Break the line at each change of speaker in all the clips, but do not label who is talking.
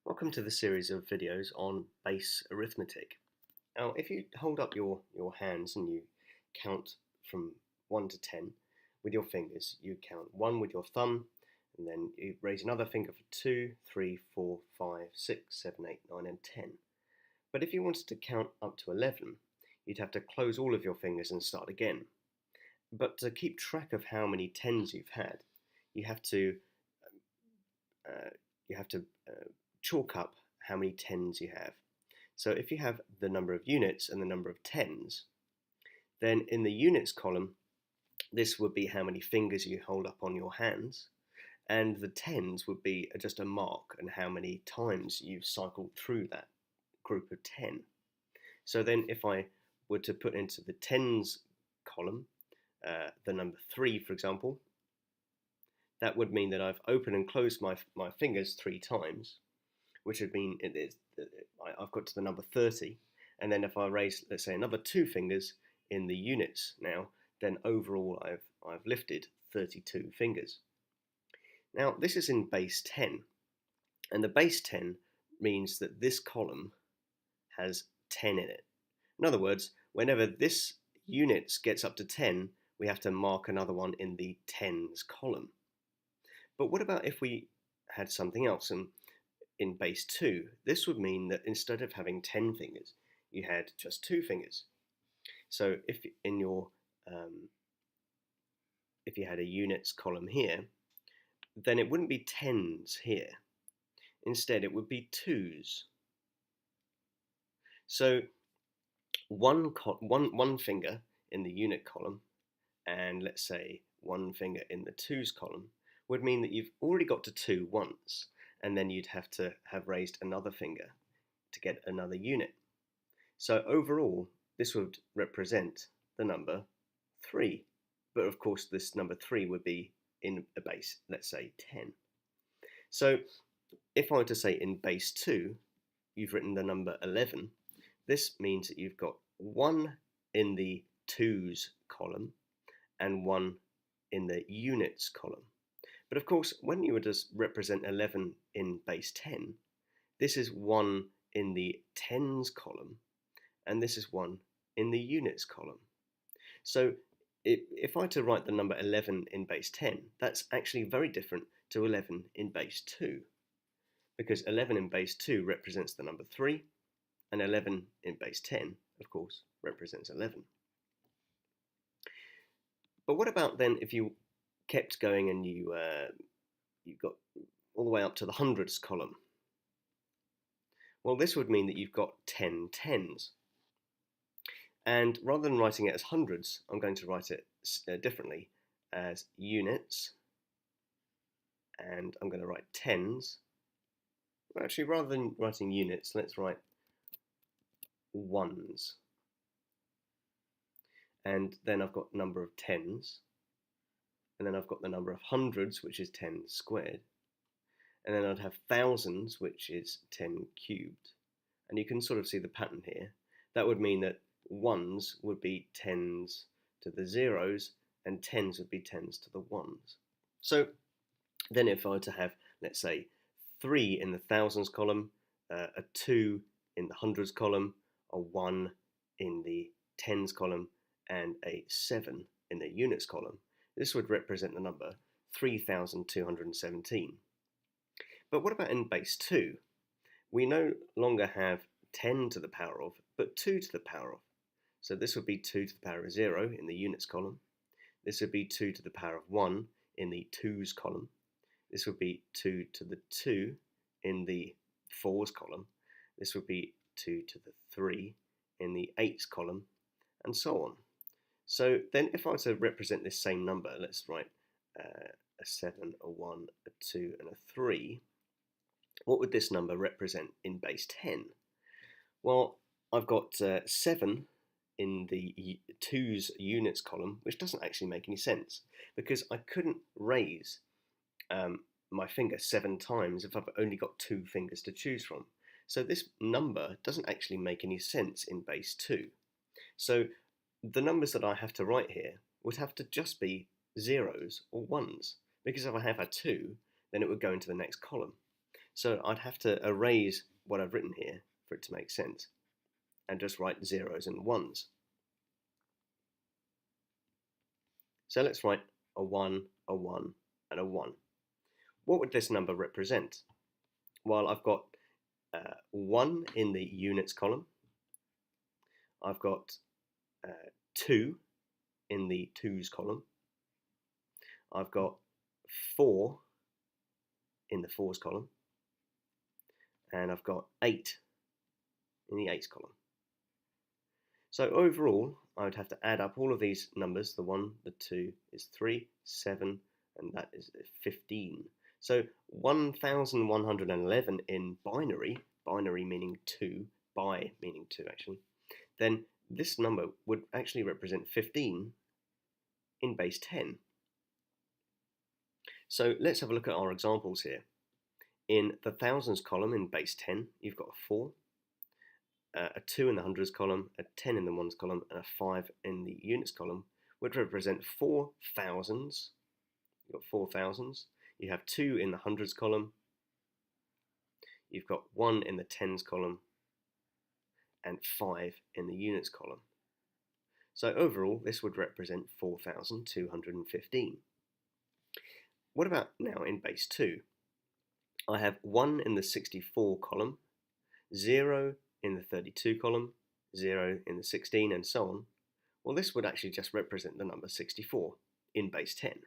Welcome to the series of videos on base arithmetic. Now, if you hold up your hands and you count from 1 to 10 with your fingers, you count 1 with your thumb, and then you raise another finger for 2, 3, 4, 5, 6, 7, 8, 9, and 10. But if you wanted to count up to 11, you'd have to close all of your fingers and start again. But to keep track of how many tens you've had, you have to uh, you have to chalk up how many tens you have. So if you have the number of units and the number of tens, then in the units column, this would be how many fingers you hold up on your hands, and the tens would be just a mark and how many times you've cycled through that group of 10. So then if I were to put into the tens column the number 3, for example, that would mean that I've opened and closed my fingers 3 times, which would mean I've got to the number 30. And then if I raise, let's say, another 2 fingers in the units now, then overall I've lifted 32 fingers. Now this is in base 10, and the base 10 means that this column has 10 in it. In other words, whenever this units gets up to 10, we have to mark another one in the tens column. But what about if we had something else? And in base 2, this would mean that instead of having 10 fingers, you had just 2 fingers. So if you had a units column here, then it wouldn't be tens here. Instead, it would be twos. So one finger in the unit column, and let's say 1 finger in the twos column, would mean that you've already got to 2 once, and then you'd have to have raised another finger to get another unit. So overall, this would represent the number 3. But of course, this number 3 would be in a base, let's say 10. So if I were to say in base 2, you've written the number 11, this means that you've got 1 in the twos column and 1 in the units column. But of course, when you were to represent 11 in base 10, this is 1 in the tens column, and this is 1 in the units column. So if I were to write the number 11 in base 10, that's actually very different to 11 in base 2, because 11 in base 2 represents the number 3, and 11 in base 10, of course, represents 11. But what about then if you kept going and you got all the way up to the hundreds column? Well, this would mean that you've got 10 tens. And rather than writing it as hundreds, I'm going to write it differently as units. And I'm going to write tens. Actually, rather than writing units, let's write ones. And then I've got number of tens. And then I've got the number of hundreds, which is 10 squared. And then I'd have thousands, which is 10 cubed. And you can sort of see the pattern here. That would mean that ones would be tens to the zeros, and tens would be tens to the ones. So then if I were to have, let's say, 3 in the thousands column, a 2 in the hundreds column, a 1 in the tens column, and a 7 in the units column, this would represent the number 3,217. But what about in base 2? We no longer have 10 to the power of, but 2 to the power of. So this would be 2 to the power of 0 in the units column. This would be 2 to the power of 1 in the twos column. This would be 2 to the 2 in the fours column. This would be 2 to the 3 in the eights column, and so on. So then if I were to represent this same number, let's write a 7, a 1, a 2, and a 3, what would this number represent in base 10? Well, I've got 7 in the twos units column, which doesn't actually make any sense, because I couldn't raise my finger 7 times if I've only got 2 fingers to choose from. So this number doesn't actually make any sense in base 2. So the numbers that I have to write here would have to just be zeros or ones, because if I have a 2, then it would go into the next column. So I'd have to erase what I've written here for it to make sense and just write zeros and ones. So let's write a 1, a 1, and a 1. What would this number represent? Well, I've got 1 in the units column. I've got 2 in the twos column. I've got 4 in the fours column. And I've got 8 in the eights column. So overall, I would have to add up all of these numbers. The 1, the 2 is 3, 7, and that is 15. So 1111 in binary, binary meaning 2, bi meaning 2 actually, then this number would actually represent 15 in base 10. So let's have a look at our examples here. In the thousands column in base 10, you've got a 4, a 2 in the hundreds column, a 10 in the ones column, and a 5 in the units column, which represent 4 thousands. You've got 4 thousands. You have 2 in the hundreds column. You've got 1 in the tens column, and 5 in the units column. So overall, this would represent 4,215. What about now in base 2? I have 1 in the 64 column, 0 in the 32 column, 0 in the 16, and so on. Well, this would actually just represent the number 64 in base 10.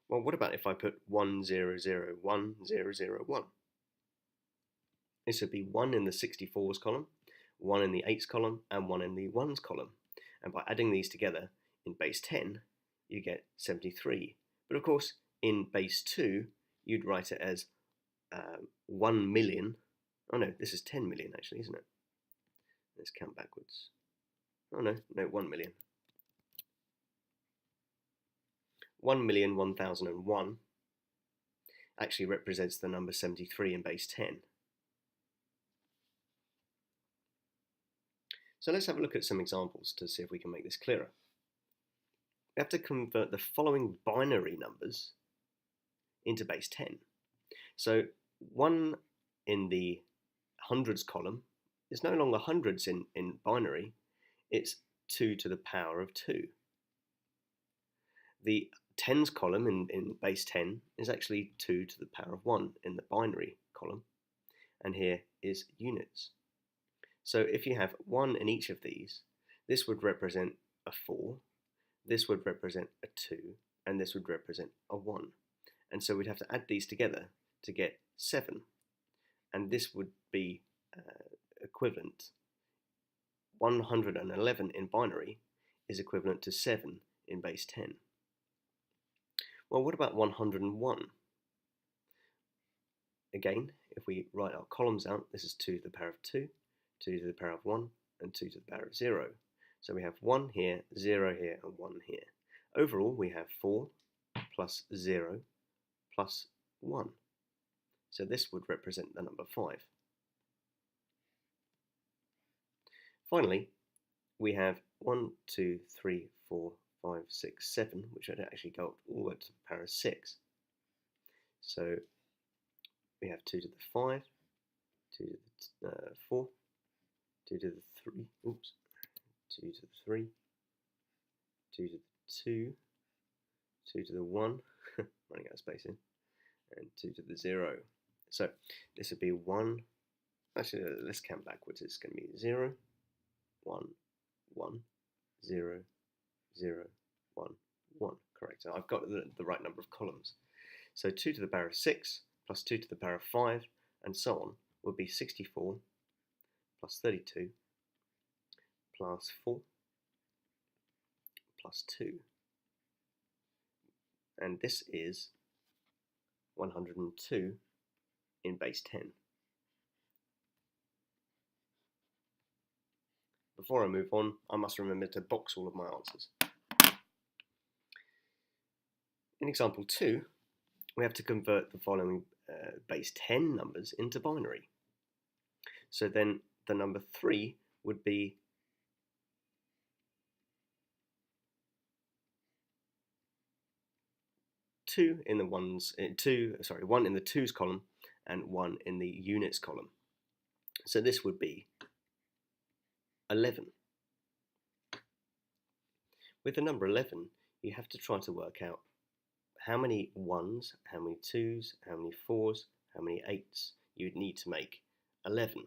Well, what about if I put 1001,001? This would be 1 in the 64s column, 1 in the 8s column, and 1 in the 1s column. And by adding these together in base 10, you get 73. But of course, in base 2, you'd write it as 1 million. Oh no, this is 10 million actually, isn't it? Let's count backwards. Oh no, 1 million. 1,001,001 actually represents the number 73 in base 10. So let's have a look at some examples to see if we can make this clearer. We have to convert the following binary numbers into base 10. So 1 in the hundreds column is no longer hundreds in binary, it's 2 to the power of 2. The tens column in base 10 is actually 2 to the power of 1 in the binary column, and here is units. So if you have 1 in each of these, this would represent a 4, this would represent a 2, and this would represent a 1. And so we'd have to add these together to get 7. And this would be equivalent. 111 in binary is equivalent to 7 in base 10. Well, what about 101? Again, if we write our columns out, this is 2 to the power of 2, 2 to the power of 1, and 2 to the power of 0. So we have 1 here, 0 here, and 1 here. Overall, we have 4 plus 0 plus 1. So this would represent the number 5. Finally, we have 1, 2, 3, 4, 5, 6, 7, which would actually go up all the way to the power of 6. So we have 2 to the 5, 2 to the 4, 2 to the 3, 2 to the 3, 2 to the 2, 2 to the 1, running out of space here, and 2 to the 0. So this would be 1, actually let's count backwards, it's going to be 0, 1, 1, 0, 0, 1, 1. Correct, so I've got the right number of columns. So 2 to the power of 6 plus 2 to the power of 5 and so on would be 64 plus 32 plus 4 plus 2. And this is 102 in base 10. Before I move on, I must remember to box all of my answers. In example 2, we have to convert the following base 10 numbers into binary. So then the number 3 would be 1 in the twos column, and 1 in the units column. So this would be 11. With the number 11, you have to try to work out how many 1s, how many 2s, how many 4s, how many 8s you would need to make 11.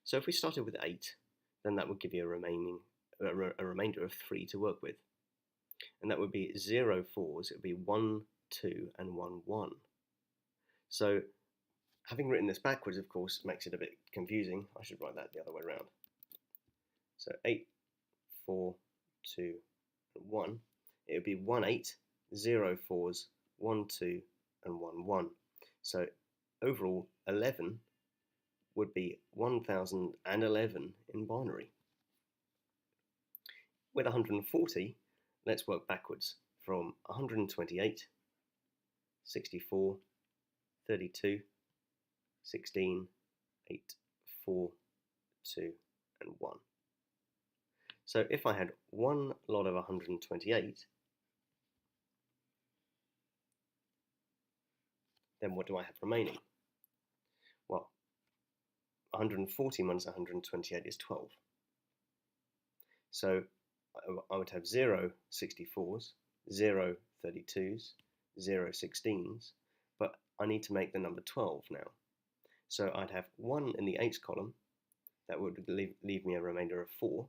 So if we started with 8, then that would give you a remainder of 3 to work with. And that would be 0 4s, it would be 1, 2, and 1, 1. So having written this backwards, of course, makes it a bit confusing. I should write that the other way around. So 8, 4, 2, and 1. It would be 1, 8, 0 4s, 1, 2, and 1, 1. So overall, 11 would be 1011 in binary. With 140, let's work backwards from 128, 64, 32, 16, 8, 4, 2, and 1. So if I had one lot of 128, then what do I have remaining? Well, 140 minus 128 is 12. So I would have 0 64s, 0 32s, 0 16s, but I need to make the number 12 now. So I'd have 1 in the 8s column, that would leave me a remainder of 4.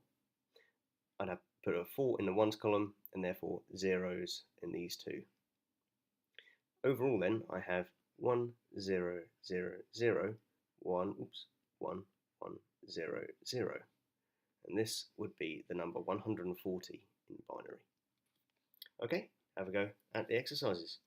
I'd have put a 4 in the 1s column, and therefore zeros in these two. Overall then, I have 1 0 0 0 1 1 1 0 0, and this would be the number 140 in binary. Okay, have a go at the exercises.